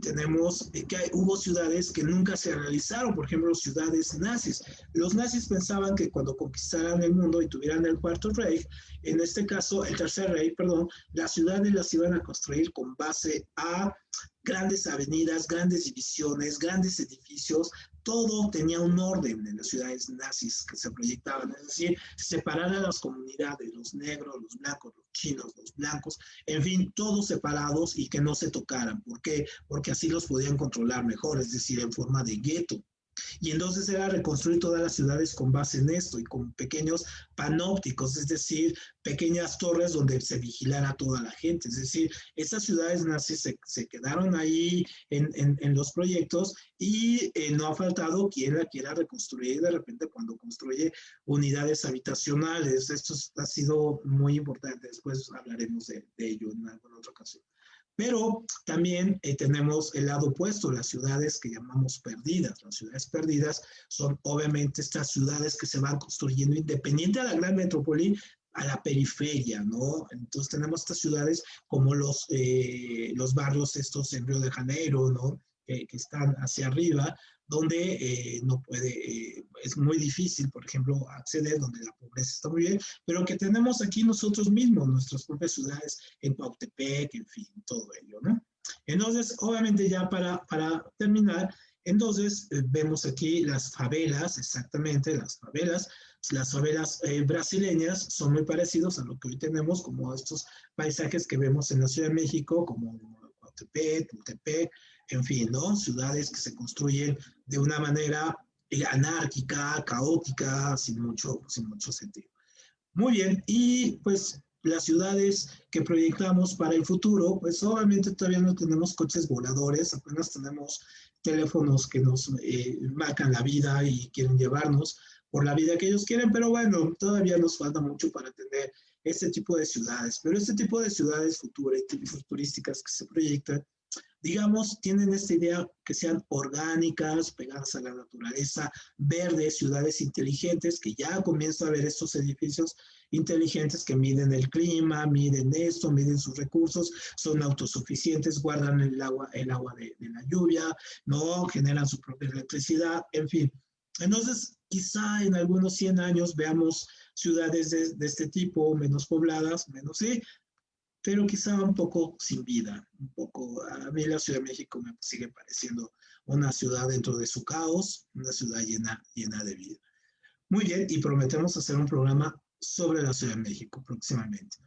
tenemos que hubo ciudades que nunca se realizaron, por ejemplo, ciudades nazis. Los nazis pensaban que cuando conquistaran el mundo y tuvieran el cuarto Reich, en este caso el tercer Reich, perdón, las ciudades las iban a construir con base a grandes avenidas, grandes divisiones, grandes edificios, todo tenía un orden en las ciudades nazis que se proyectaban, es decir, separar a las comunidades, los negros, los blancos, los chinos, los blancos, en fin, todos separados y que no se tocaran. ¿Por qué? Porque así los podían controlar mejor, es decir, en forma de gueto. Y entonces era reconstruir todas las ciudades con base en esto y con pequeños panópticos, es decir, pequeñas torres donde se vigilara a toda la gente. Es decir, esas ciudades nazis se quedaron ahí en los proyectos y no ha faltado quien la quiera reconstruir de repente cuando construye unidades habitacionales. Esto ha sido muy importante. Después hablaremos de ello en alguna otra ocasión. Pero también tenemos el lado opuesto, las ciudades que llamamos perdidas. Las ciudades perdidas son obviamente estas ciudades que se van construyendo independiente de la gran metrópoli, a la periferia, ¿no? Entonces tenemos estas ciudades como los barrios estos en Río de Janeiro, ¿no? Que están hacia arriba, donde no puede, es muy difícil, por ejemplo, acceder, donde la pobreza está muy bien, pero que tenemos aquí nosotros mismos, nuestras propias ciudades, en Cuautepec, en fin, todo ello, ¿no? Entonces, obviamente ya para terminar, entonces vemos aquí las favelas, exactamente, las favelas brasileñas son muy parecidos a lo que hoy tenemos, como estos paisajes que vemos en la Ciudad de México, como Cuautepec, Tultepec, en fin, ¿no? Ciudades que se construyen de una manera anárquica, caótica, sin mucho sentido. Muy bien, y pues las ciudades que proyectamos para el futuro, pues obviamente todavía no tenemos coches voladores, apenas tenemos teléfonos que nos marcan la vida y quieren llevarnos por la vida que ellos quieren, pero bueno, todavía nos falta mucho para tener este tipo de ciudades, pero este tipo de ciudades futurísticas que se proyectan, digamos, tienen esta idea que sean orgánicas, pegadas a la naturaleza, verdes, ciudades inteligentes, que ya comienza a ver estos edificios inteligentes que miden el clima, miden esto, miden sus recursos, son autosuficientes, guardan el agua de la lluvia, no generan su propia electricidad, en fin. Entonces, quizá en algunos 100 años veamos ciudades de este tipo, menos pobladas, menos sí, pero quizá un poco sin vida, un poco, a mí la Ciudad de México me sigue pareciendo una ciudad dentro de su caos, una ciudad llena de vida. Muy bien, y prometemos hacer un programa sobre la Ciudad de México próximamente.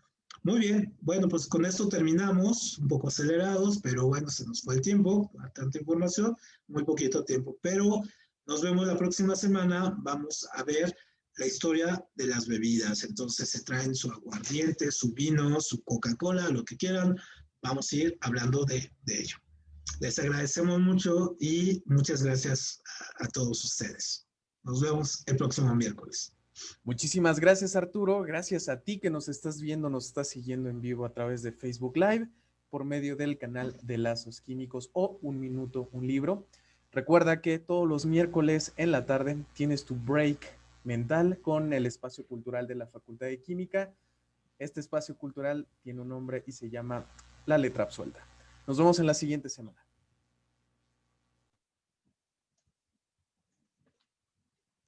Muy bien, bueno, pues con esto terminamos, un poco acelerados, pero bueno, se nos fue el tiempo, tanta información, muy poquito tiempo, pero nos vemos la próxima semana, vamos a ver la historia de las bebidas, entonces se traen su aguardiente, su vino, su Coca-Cola, lo que quieran, vamos a ir hablando de ello. Les agradecemos mucho y muchas gracias a todos ustedes. Nos vemos el próximo miércoles. Muchísimas gracias, Arturo. Gracias a ti que nos estás viendo, nos estás siguiendo en vivo a través de Facebook Live por medio del canal de Lazos Químicos o Un Minuto, un Libro. Recuerda que todos los miércoles en la tarde tienes tu break mental con el espacio cultural de la Facultad de Química. Este espacio cultural tiene un nombre y se llama La Letra Absuelta. Nos vemos en la siguiente semana.